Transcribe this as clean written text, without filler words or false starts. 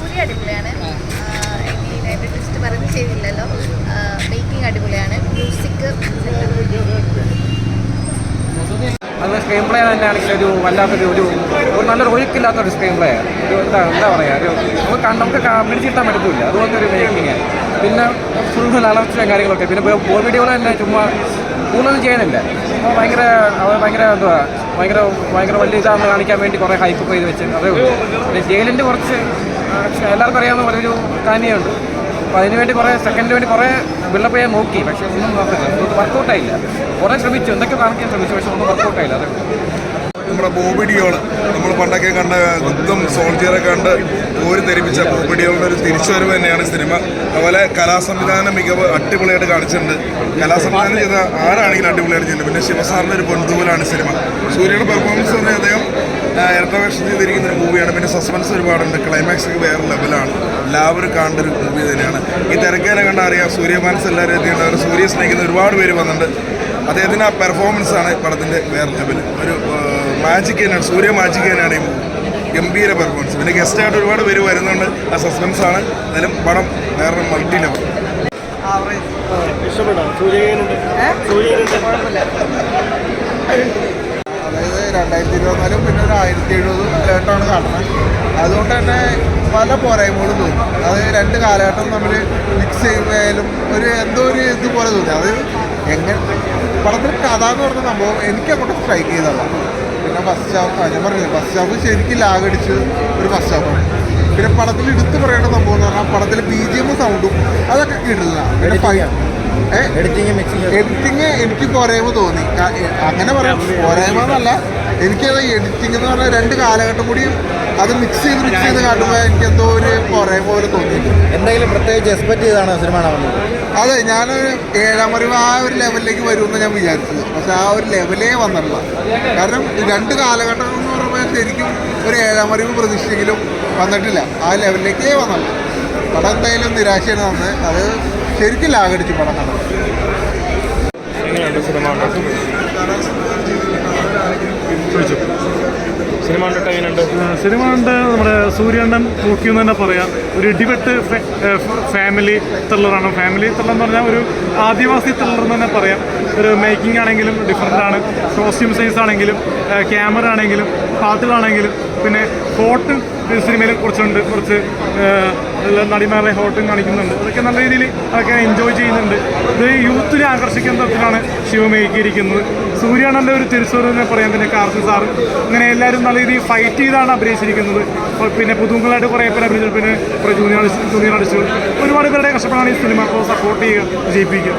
സൂര്യ അടിപൊളിയാണ്. ട്വിസ്റ്റ് പറയുന്നത് ശരിയില്ലല്ലോ. മേക്കിംഗ് അടിപൊളിയാണ്. മ്യൂസിക് അത് സ്ക്രീൻ പ്ലേ തന്നെയാണെങ്കിൽ ഒരു വല്ലാത്തൊരു ഒരു നല്ലൊരു ഒഴുക്കില്ലാത്തൊരു സ്ക്രീൻ പ്ലേ ആണ്. ഒരു എന്താ പറയുക, ഒരു നമുക്ക് പിടിച്ചിട്ടാൻ പറ്റത്തില്ല. അതുപോലത്തെ ഒരു മേക്കിങ്ങാണ്. പിന്നെ ഫുൾ അലർച്ചയും കാര്യങ്ങളൊക്കെ. പിന്നെ വീഡിയോകൾ തന്നെ ചുമ്മാ കൂടുതലൊന്നും ചെയ്യുന്നില്ല. അപ്പോൾ ഭയങ്കര എന്തുവാ ഭയങ്കര വലിയ ഇതാണെന്ന് കാണിക്കാൻ വേണ്ടി കുറേ ഹൈപ്പ് ചെയ്ത് വെച്ച് അതേ ഉള്ളൂ. പിന്നെ ജയിലിൻ്റെ കുറച്ച് എല്ലാവർക്കും അറിയാവുന്ന ഒരു കാനിയുണ്ട്. അപ്പോൾ അതിനുവേണ്ടി കുറേ സെക്കൻഡിന് വേണ്ടി കുറേ ബിൽഡപ്പ് ചെയ്യാൻ നോക്കി. പക്ഷേ ഒന്നും വർക്കൗട്ടായില്ല. കുറേ ശ്രമിച്ചു, എന്തൊക്കെ കാണിക്കാൻ ശ്രമിച്ചു, പക്ഷെ ഒന്നും വർക്കൗട്ടായില്ല. അതേ നമ്മുടെ ബോബി ഡിയോൾ നമ്മൾ പണ്ടൊക്കെ കണ്ട യുദ്ധം സോൾജിയറെ കണ്ട് ഓരി ധരിപ്പിച്ച ബോബി ഡിയോളിൻ്റെ ഒരു തിരിച്ചുവരവ് തന്നെയാണ് സിനിമ. അതുപോലെ കലാസംവിധാന മികവ് അടിപൊളിയായിട്ട് കാണിച്ചിട്ടുണ്ട്. കലാസംവിധാനം ചെയ്ത ആരാണെങ്കിലും അടിപൊളിയായിട്ട് ചെയ്യുന്നത്. പിന്നെ ശിവസാറിൻ്റെ ഒരു പൊൻതൂവലാണ് സിനിമ. സൂര്യയുടെ പെർഫോമൻസ് തന്നെ അദ്ദേഹം ഇരട്ട വേഷം ചെയ്തിരിക്കുന്ന ഒരു മൂവിയാണ്. പിന്നെ സസ്പെൻസ് ഒരുപാടുണ്ട്. ക്ലൈമാക്സ് ഒക്കെ വേറെ ലെവലാണ്. എല്ലാവരും കാണേണ്ട ഒരു മൂവി തന്നെയാണ്. ഈ തിരക്കേനെ കണ്ടാൽ അറിയാം സൂര്യ ഫാൻസ് എല്ലാവരും എത്തിയിട്ടുണ്ട്. സൂര്യ സ്നേഹിക്കുന്ന ഒരുപാട് പേര് വന്നിട്ടുണ്ട്. അദ്ദേഹത്തിൻ്റെ ആ പെർഫോമൻസാണ് പടത്തിൻ്റെ വേറെ ലെവൽ. ഒരു മാജിക് തന്നെയാണ്. സൂര്യ മാജിക് തന്നെയാണ് ഈ മൂവി. ഗംഭീര പെർഫോമൻസ്. പിന്നെ ഗസ്റ്റായിട്ട് ഒരുപാട് പേര് വരുന്നുണ്ട്. ആ സസ്പെൻസാണ്. എന്നാലും പടം വേറെ മൾട്ടി ലെവൽ. അതായത് 2024 പിന്നെ ഒരു 1070 കാലഘട്ടമാണ് കാണുന്നത്. അതുകൊണ്ട് തന്നെ പല പോരായ്മകളും തോന്നി. അത് രണ്ട് കാലഘട്ടം തമ്മിൽ മിക്സ് ചെയ്യുമ്പോഴായാലും എന്തോ ഒരു ഇതുപോലെ തോന്നി. അത് എങ്ങനെ പടത്തിൽ കഥ എന്ന് പറഞ്ഞ സംഭവം എനിക്ക് അങ്ങോട്ട് സ്ട്രൈക്ക് ചെയ്തതാണ്. പിന്നെ ഫസ്റ്റ് ഹാഫ് ശരിക്കും ലാഗടിച്ച് ഒരു ഫസ്റ്റ് ഹാഫാണ്. പിന്നെ പടത്തിൽ എടുത്ത് പറയേണ്ട സംഭവം എന്ന് പറഞ്ഞാൽ പടത്തിൽ BGM സൗണ്ടും അതൊക്കെ കിട്ടില്ല. പിന്നെ എഡിറ്റിങ് എനിക്ക് പോരായ്മ തോന്നി. അങ്ങനെ പറയാം, പോരായ്മ എന്നല്ല, എനിക്കത് എഡിറ്റിംഗ് എന്ന് പറഞ്ഞാൽ രണ്ട് കാലഘട്ടം കൂടി അത് മിക്സ് ചെയ്ത് കാട്ടുമ്പോൾ എനിക്ക് എന്തോ ഒരു പോരായ്മ പോലെ തോന്നിയിട്ടുണ്ട്. എന്തെങ്കിലും പ്രത്യേകിച്ച് എക്സ്പെക്ട് ചെയ്താണ് സിനിമ കാണുന്നത്? അതെ, ഞാനൊരു 7ാം അറിവ് ആ ഒരു ലെവലിലേക്ക് വരുമെന്ന് ഞാൻ വിചാരിച്ചത്. പക്ഷെ ആ ഒരു ലെവലേ വന്നിട്ടില്ല. കാരണം രണ്ട് കാലഘട്ടം എന്ന് പറയുമ്പോൾ ശരിക്കും ഒരു 7ാം അറിവ് പ്രതീക്ഷിച്ചെങ്കിലും വന്നിട്ടില്ല. ആ ലെവലിലേക്കേ വന്നില്ല. പടം എന്തായാലും നിരാശയാണ് വന്നത്. അത് ശരിക്കും ലാഗടിച്ചു പടം കണ്ടത്. സിനിമ കണ്ട് നമ്മുടെ സൂര്യണ്ണൻ നോക്കിയെന്ന് തന്നെ പറയാം. ഒരു ഇടിവെട്ട് ഫാമിലി ത്രില്ലറാണ്. ഫാമിലി ത്രില്ലർ എന്ന് പറഞ്ഞാൽ ഒരു ആദിവാസി ത്രില്ലർ എന്ന് തന്നെ പറയാം. ഒരു മേക്കിംഗ് ആണെങ്കിലും ഡിഫറൻ്റ് ആണ്. കോസ്റ്റ്യൂം സൈൻസ് ആണെങ്കിലും ക്യാമറ ആണെങ്കിലും പാട്ടുകളാണെങ്കിലും പിന്നെ ഹോട്ട് സിനിമയിൽ കുറച്ച് നടിമാരെ ഹോട്ടും കാണിക്കുന്നുണ്ട്. അതൊക്കെ നല്ല രീതിയിൽ അതൊക്കെ എൻജോയ് ചെയ്യുന്നുണ്ട്. ഇത് യൂത്തിനെ ആകർഷിക്കുന്ന തരത്തിലാണ് ശിവമേകിയിരിക്കുന്നത്. സൂര്യണ്ണൻ്റെ ഒരു തിരിച്ചുവരവിനെ പറയാൻ തന്നെ കാർത്തി സാറ് അങ്ങനെ എല്ലാവരും നല്ല രീതിയിൽ ഫൈറ്റ് ചെയ്താണ് അഭിനയിച്ചിരിക്കുന്നത്. പിന്നെ പുതുമുകളായിട്ട് കുറേ പേര് അഭിനയിച്ചു. പിന്നെ ജൂനിയർ ആർട്ടിസ്റ്റുകൾ ഒരുപാട് പേരുടെ കഷ്ടപ്പെടാണ് ഈ സിനിമ. അപ്പോൾ സപ്പോർട്ട് ചെയ്യുക, വിജയിപ്പിക്കുക.